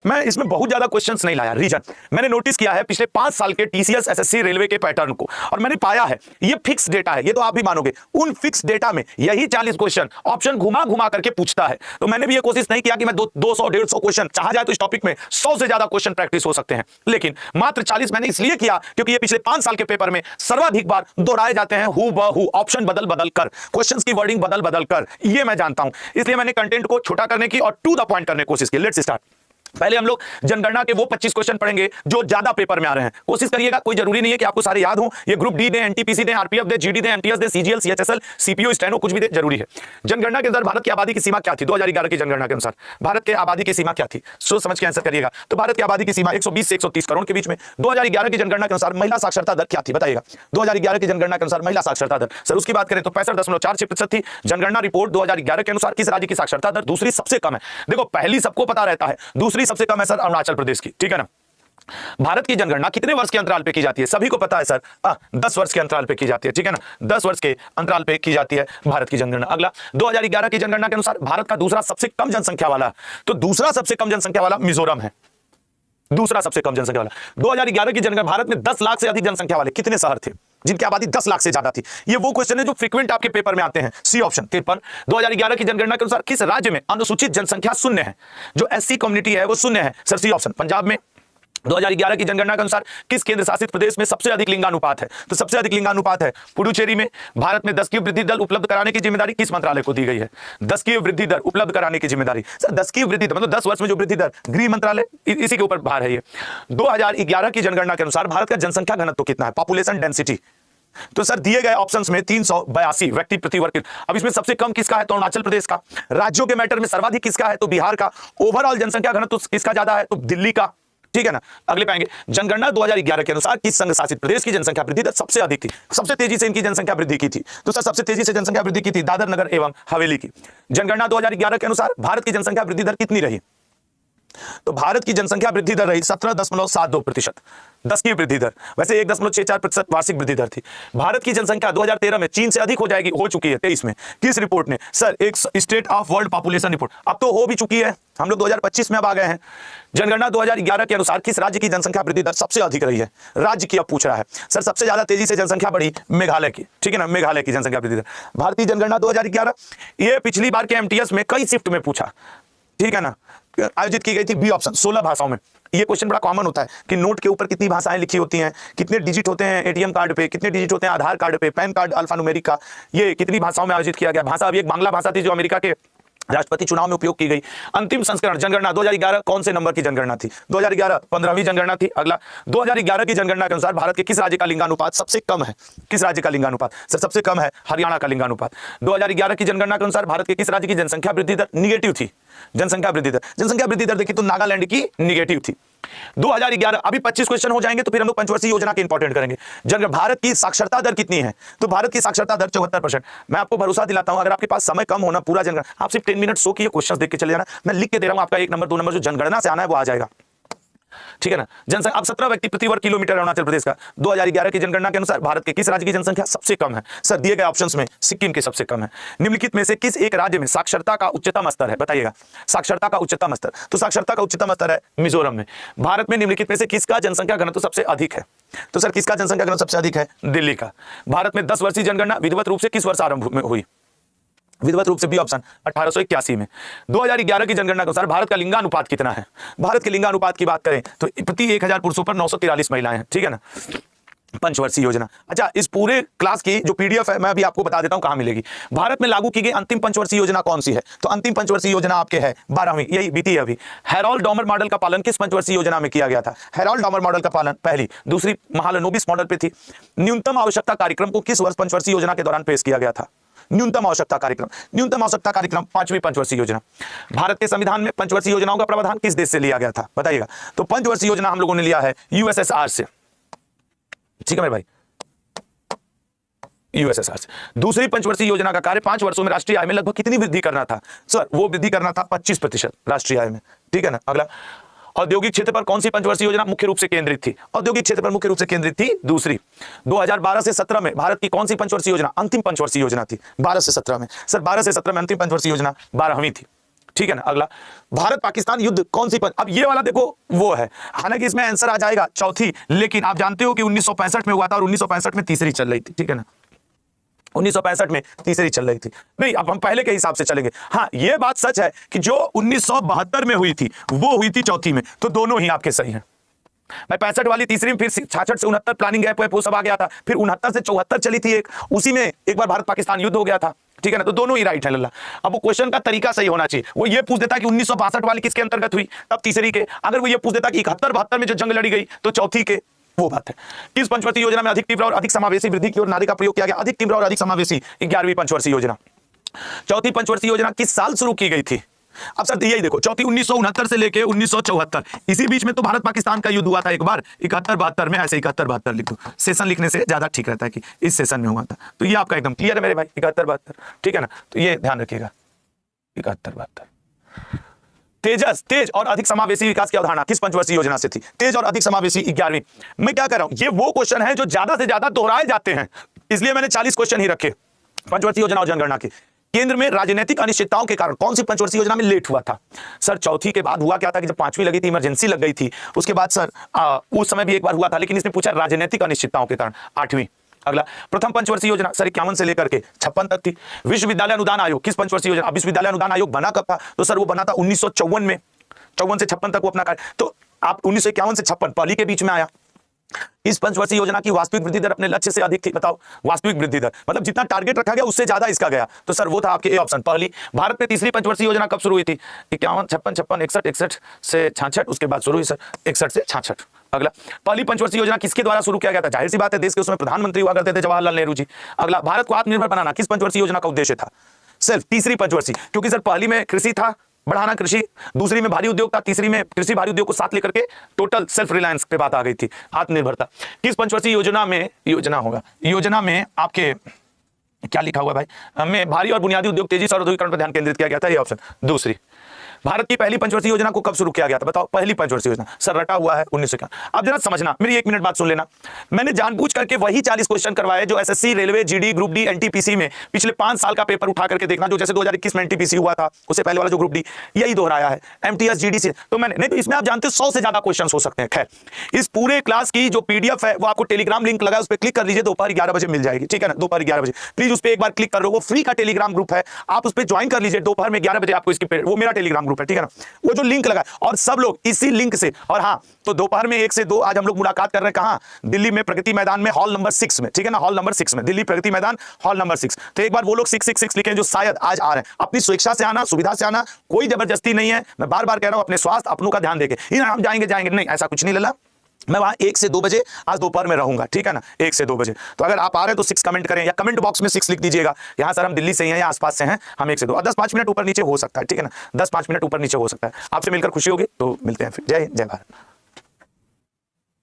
मैं इसमें बहुत ज्यादा क्वेश्चंस नहीं लाया। रीजन मैंने नोटिस किया है पिछले 5 साल के टीसीएस एसएससी रेलवे के पैटर्न को, और मैंने पाया है ये फिक्स डेटा है, ये तो आप भी मानोगे। उन फिक्स डेटा में यही 40 क्वेश्चन ऑप्शन घुमा घुमा करके पूछता है। तो मैंने भी ये कोशिश नहीं किया कि मैं 200-150 क्वेश्चन, चाहा जाए तो इस टॉपिक में 100 से ज्यादा क्वेश्चन प्रैक्टिस हो सकते हैं, लेकिन मात्र 40 मैंने इसलिए किया क्योंकि ये पिछले 5 साल के पेपर में सर्वाधिक बार दोहराए जाते हैं, हु ब हु, ऑप्शन बदल बदल कर, क्वेश्चंस की वर्डिंग बदल बदल कर, ये मैं जानता हूं। इसलिए मैंने कंटेंट को छोटा करने की और टू द पॉइंट करने की कोशिश की। Let's start. पहले हम लोग जनगणना के वो 25 क्वेश्चन पढ़ेंगे जो ज्यादा पेपर में आ रहे हैं। कोशिश करिएगा, कोई जरूरी नहीं है कि आपको सारे याद हो। ये ग्रुप डी दे, एनटीपीसी दे, आरपीएफ दे, जीडी दे, एमटीएस दे, सीजीएल, सीएचएसएल, सीपीओ, स्टेनो, कुछ भी दे, जरूरी है। जनगणना के अंदर भारत की आबादी की सीमा क्या थी 2011 की जनगणना के अनुसार? भारत के आबादी की सीमा क्या थी? सोच समझ के आंसर करिएगा। तो भारत की आबादी की सीमा 120 से 130 करोड़ के बीच में। 2011 की जनगणना के अनुसार महिला साक्षरता दर क्या थी बताइएगा? 2011 की जनगणना के अनुसार महिला साक्षरता दर, सर उसकी बात करें तो 65.46% थी। जनगणना रिपोर्ट 2011 के अनुसार किस राज्य की साक्षरता दर दूसरी सबसे कम है? देखो पहली सबको पता रहता है, दूसरी सबसे कम है सर अरुणाचल प्रदेश की, ठीक है ना। भारत की जनगणना कितने वर्ष के अंतराल पे की जाती है? सभी को पता है सर, 10 वर्ष के अंतराल पे की जाती है, ठीक है ना। 10 वर्ष के अंतराल पे की जाती है भारत की जनगणना। अगला 2011 की जनगणना के अनुसार भारत का दूसरा सबसे कम जनसंख्या वाला, तो दूसरा सबसे कम जनसंख्या वाला मिजोरम है, दूसरा सबसे कम जनसंख्या वाला। 2011 की जनगणना भारत में 10 लाख से अधिक जनसंख्या वाले कितने शहर थे जिनकी आबादी 10 लाख से ज्यादा थी? ये वो क्वेश्चन है जो फ्रीक्वेंट आपके पेपर में आते हैं। C option 53। 2011 की जनगणना के अनुसार किस राज्य में अनुसूचित जनसंख्या शून्य है? जो एससी कम्युनिटी है वो शून्य है, सर सी ऑप्शन पंजाब में। 2011 की जनगणना के अनुसार किस केंद्र शासित प्रदेश में सबसे अधिक लिंगानुपात है? तो सबसे अधिक लिंगानुपात है पुडुचेरी में। भारत में 10 की वृद्धि दर उपलब्ध कराने की जिम्मेदारी किस मंत्रालय को दी गई है? 10 की वृद्धि दर उपलब्ध कराने की जिम्मेदारी, सर 10 की वृद्धि दर मतलब 10 वर्ष में जो वृद्धि दर, गृह मंत्रालय इसी के ऊपर भार है ये। 2011 की जनगणना के अनुसार भारत का जनसंख्या घनत्व कितना है? पॉपुलेशन डेंसिटी, तो सर दिए गए ऑप्शंस में 382 व्यक्ति प्रति वर्ग। अब इसमें सबसे कम किसका है? तो अरुणाचल प्रदेश का। राज्यों के मैटर में सर्वाधिक किसका है? तो बिहार का। ओवरऑल जनसंख्या घनत्व किसका ज्यादा है? तो दिल्ली का, ठीक है ना। अगले पाएंगे जनगणना 2011 के अनुसार किस संघ शासित प्रदेश की जनसंख्या वृद्धि दर सबसे अधिक थी? सबसे तेजी से इनकी जनसंख्या वृद्धि की थी, तो सर सबसे तेजी से जनसंख्या वृद्धि की थी दादर नगर एवं हवेली की। जनगणना 2011 के अनुसार भारत की जनसंख्या वृद्धि दर कितनी रही? तो भारत की जनसंख्या वृद्धि दर रही 17.72%, 10 की वृद्धि दर। वैसे 1.64% वार्षिक वृद्धि दर थी। भारत की जनसंख्या 2013 में चीन से अधिक हो चुकी है 23 में। किस रिपोर्ट ने? सर एक state of world population report. अब तो हो भी चुकी है, हम लोग 2025 में अब आ गए हैं। जनगणना 2011 के अनुसार किस राज्य की जनसंख्या वृद्धि दर सबसे अधिक रही है? राज्य की अब पूछ रहा है। सर सबसे ज्यादा तेजी से जनसंख्या बढ़ी मेघालय की, ठीक है ना, मेघालय की जनसंख्या वृद्धि दर। भारतीय जनगणना 2011 ये पिछली बार के एमटीएस में कई शिफ्ट में पूछा, ठीक है ना, आयोजित की गई थी। बी ऑप्शन 16 भाषाओं में। ये क्वेश्चन बड़ा कॉमन होता है कि नोट के ऊपर कितनी भाषाएं लिखी होती हैं, कितने डिजिट होते हैं एटीएम कार्ड पे, कितने डिजिट होते हैं आधार कार्ड पे, पैन कार्ड अल्फान्यूमेरिक का, ये कितनी भाषाओं में आयोजित किया गया। भाषा अभी एक बांग्ला भाषा थी जो अमेरिका के राष्ट्रपति चुनाव में उपयोग की गई। अंतिम संस्करण जनगणना 2011 कौन से नंबर की जनगणना थी? 2011 15वीं जनगणना थी। अगला 2011 की जनगणना के अनुसार भारत के किस राज्य का लिंगानुपात सबसे कम है? किस राज्य का लिंगानुपात? सर सबसे कम है हरियाणा का लिंगानुपात। 2011 की जनगणना के अनुसार भारत के किस राज्य की जनसंख्या वृद्धि दर निगेटिव थी? जनसंख्या वृद्धि दर देखी तो नागालैंड की निगेटिव थी। 2011 अभी 25 क्वेश्चन हो जाएंगे तो फिर हम लोग पंचवर्षीय योजना के इंपॉर्टेंट करेंगे। भारत की साक्षरता दर कितनी है? तो भारत की साक्षरता दर 74%। मैं आपको भरोसा दिलाता हूं, अगर आपके पास समय कम होना पूरा जनगणना, आप सिर्फ 10 मिनट सो के क्वेश्चन देख के चले जाना। मैं लिख के दे रहा हूं, आपका 1 नंबर 2 नंबर जो जनगणना से आना है वो आ जाएगा, ठीक है ना। जनसंख्या अब 17 व्यक्ति प्रति वर्ग किलोमीटर अरुणाचल प्रदेश का। 2011 की जनगणना के अनुसार भारत के किस राज्य की जनसंख्या सबसे कम है? सर दिए गए ऑप्शंस में सिक्किम की सबसे कम है। निम्नलिखित में से किस एक राज्य में साक्षरता का उच्चतम स्तर है? बताइएगा साक्षरता का उच्चतम स्तर। तो साक्षरता का उच्चतम स्तर है मिजोरम में। भारत में निम्नलिखित में से किसका जनसंख्या घनत्व सबसे अधिक है? तो सर किसका जनसंख्या घनत्व सबसे अधिक है? दिल्ली का। भारत में 10 वर्षीय जनगणना विधिवत रूप से किस वर्ष आरंभ में हुई? विधिवत रूप से बी ऑप्शन 1881 में। 2011 की जनगणना के अनुसार भारत का लिंगानुपात कितना है? भारत के लिंगानुपात की बात करें तो प्रति 1000 पुरुषों पर 943 महिलाएं हैं, ठीक है ना। पंचवर्षीय योजना। अच्छा, इस पूरे क्लास की जो पीडीएफ है मैं अभी आपको बता देता हूं कहां मिलेगी। भारत में लागू की गई अंतिम पंचवर्षीय योजना कौन सी है? तो अंतिम पंचवर्षीय योजना आपके है 12वीं, यही बीती है अभी। हैरोल्ड डॉमर मॉडल का पालन किस पंचवर्षीय योजना में किया गया था? हैरोल्ड डॉमर मॉडल का पालन पहली, दूसरी महालनोबिस मॉडल पे थी। न्यूनतम आवश्यकता कार्यक्रम को किस वर्ष पंचवर्षीय योजना के दौरान पेश किया गया था? न्यूनतम आवश्यकता कार्यक्रम 5वीं पंचवर्षीय योजना। भारत के संविधान में पंचवर्षीय योजनाओं का प्रावधान किस देश से लिया गया था? बताइएगा। तो पंचवर्षीय योजना हम लोगों ने लिया है यूएसएसआर से, ठीक है मेरे भाई, यूएसएसआर से। दूसरी पंचवर्षीय योजना का कार्य 5 वर्षों में राष्ट्रीय आय में लगभग कितनी वृद्धि करना था? सर वो वृद्धि करना था 25% राष्ट्रीय आय में, ठीक है ना। अगला औद्योगिक क्षेत्र पर कौन सी पंचवर्षीय योजना मुख्य रूप से केंद्रित थी? औद्योगिक क्षेत्र पर मुख्य रूप से केंद्रित थी दूसरी। 2012 से 17 में भारत की कौन सी पंचवर्षीय योजना अंतिम पंचवर्षीय योजना थी? 12 से 17 में। सर 12 से 17 में अंतिम पंचवर्षीय योजना 12वीं थी, ठीक है ना। अगला, भारत पाकिस्तान युद्ध कौन सी अब ये वाला देखो वो है, हालांकि इसमें आंसर आ जाएगा चौथी, लेकिन आप जानते हो कि 1965 में हुआ था और 1965 में तीसरी चल रही थी, ठीक है ना। 1965 में तीसरी चल रही थी, नहीं अब हम पहले के हिसाब से चलेंगे। हाँ ये बात सच है कि जो 1972 में हुई थी वो हुई थी चौथी में, तो दोनों ही आपके सही हैं। मैं 65 वाली तीसरी में, फिर 66 से 69 प्लानिंग गैप वो सब आ गया था, फिर 69 से 74 चली थी एक, उसी में एक बार भारत पाकिस्तान युद्ध हो गया था, ठीक है ना। तो दोनों ही राइट है लल्ला। अब वो क्वेश्चन का तरीका सही होना चाहिए। वो ये पूछ देता कि 1962 वाली किसके अंतर्गत हुई, तब तीसरी के। अगर वो ये पूछ देता कि 71-72 में जो जंग लड़ी गई तो चौथी के, वो बात है। किस पंचवर्षीय योजना में अधिक तीव्र और अधिक समावेशी वृद्धि की ओर नारे का प्रयोग किया गया? अधिक तीव्र और अधिक समावेशी 11वीं पंचवर्षीय योजना। चौथी पंचवर्षीय योजना किस साल शुरू की गई थी? अब सर यही देखो, चौथी 1969 से लेके 1974, इसी बीच में तो भारत पाकिस्तान का युद्ध हुआ था एक बार 71-72 में, ऐसे 71-72 लिख दो, सेशन लिखने से ज्यादा ठीक रहता है कि इस सेशन में हुआ था। तो ये आपका एकदम क्लियर है मेरे भाई, 71-72, ठीक है ना। तो ये ध्यान रखिएगा, 71-72। तेज और अधिक समावेशी विकास की अवधारणा किस पंचवर्षीय योजना से थी? तेज और अधिक समावेशी 11वीं। मैं क्या कर रहा हूं, ये वो क्वेश्चन है जो ज्यादा से ज्यादा दोहराए जाते हैं, इसलिए मैंने 40 क्वेश्चन ही रखे पंचवर्षीय योजना और जनगणना के। केंद्र में राजनीतिक अनिश्चितताओं के कारण कौन सी पंचवर्षीय योजना में लेट हुआ था? सर चौथी के बाद हुआ क्या था कि जब 5वीं लगी थी, इमरजेंसी लग गई थी, उसके बाद सर उस समय भी एक बार हुआ था, लेकिन इसने पूछा राजनीतिक अनिश्चितताओं के कारण 8वीं। अगला, प्रथम पंचवर्षीय योजना सर 51 से लेकर के 56 तक थी। विश्वविद्यालय अनुदान आयोग किस पंचवर्षीय योजना? विश्वविद्यालय अनुदान आयोग बना कब था? तो सर वो बना था 1954 में, 54 से 56 तक वो अपना कार्य, तो आप 1951 से 56 पहली के बीच में आया। इस पंचवर्षीय योजना की वास्तविक वृद्धि दर अपने लक्ष्य से अधिक थी, बताओ वास्तविक वृद्धि दर मतलब जितना टारगेट रखा गया उससे ज्यादा इसका गया, तो सर वो था आपके ए ऑप्शन पहली। भारत में तीसरी पंचवर्षीय योजना कब शुरू हुई थी? 51, 56, 56, 61 से 66, उसके बाद शुरू हुई सर 61 से 66। अगला, पहली पंचवर्षीय योजना किसके द्वारा शुरू किया गया था? जाहिर सी बात है देश के उसमें प्रधानमंत्री हुआ करते थे जवाहरलाल नेहरू जी। अगला, भारत को आत्मनिर्भर बनाना किस पंचवर्षीय योजना का उद्देश्य था? सिर्फ तीसरी पंचवर्षीय, क्योंकि सर पहली में कृषि था, बढ़ाना कृषि, दूसरी में भारी उद्योग था, तीसरी में कृषि भारी उद्योग को साथ लेकर के टोटल सेल्फ रिलायंस पे बात आ गई थी, आत्मनिर्भरता। किस पंचवर्षीय योजना में आपके क्या लिखा हुआ है भाई, में भारी और बुनियादी उद्योग तेजी से और औद्योगिकरण पर ध्यान केंद्रित किया गया था, ये ऑप्शन दूसरी। भारत की पहली पंचवर्षीय योजना को कब शुरू किया गया था? बताओ पहली पंचवर्षीय योजना सर रटा हुआ है 1951। अब जरा समझना, मेरी 1 मिनट बात सुन लेना। मैंने जानबूझ करके वही 40 क्वेश्चन करवाए जो SSC, railway, GD, group D, NTPC में पिछले 5 साल का पेपर उठा करके देखना, जो जैसे 2021 में एनटीपीसी हुआ था, उससे पहले वाला जो ग्रुप डी, यही दोहराया है। एमटीएस, जीडी से तो मैंने नहीं, तो इसमें आप जानते हो 100 से ज्यादा क्वेश्चन हो सकते हैं। खैर, इस पूरे क्लास की जो पीडीएफ है वो आपको टेलीग्राम लिंक लगा है, उस पर क्लिक कर लीजिए, दोपहर 11 बजे मिल जाएगी, ठीक है ना। दोपहर 11 बजे प्लीज उस पर एक बार क्लिक कर लो, वो फ्री का टेलीग्राम ग्रुप है, आप उस पर ज्वाइन कर लीजिए। दोपहर में 11 बजे आपको इसकी, वो मेरा टेलीग्राम ग्रुप है, ठीक है ना। वो जो लिंक लगा और सब लोग इसी लिंक से, और हाँ तो दोपहर में 1 से 2 आज हम लोग मुलाकात कर रहे हैं कहां? दिल्ली में प्रगति मैदान में, हॉल नंबर 6 में, ठीक है ना, हॉल नंबर 6 में, दिल्ली प्रगति मैदान हॉल नंबर 6। तो एक बार वो लोग 666 लिखें जो शायद आज आ रहे हैं। अपनी स्वेच्छा से आना, सुविधा से आना, कोई जबरदस्ती नहीं है। मैं बार बार कह रहा हूं अपने स्वास्थ्य अपनों का ध्यान देके हम जाएंगे नहीं, ऐसा कुछ नहीं लला। मैं वहां 1 से 2 बजे आज दोपहर में रहूंगा, ठीक है ना, 1 से 2 बजे। तो अगर आप आ रहे हैं तो 6 कमेंट करें या कमेंट बॉक्स में 6 लिख दीजिएगा। यहाँ सर हम दिल्ली से ही हैं या आसपास से हैं, हम 1 से 2 और 10-5 मिनट ऊपर नीचे हो सकता है, ठीक है ना, 10-5 मिनट ऊपर नीचे हो सकता है। आपसे मिलकर खुशी होगी, तो मिलते हैं फिर। जय हिंद, जय भारत।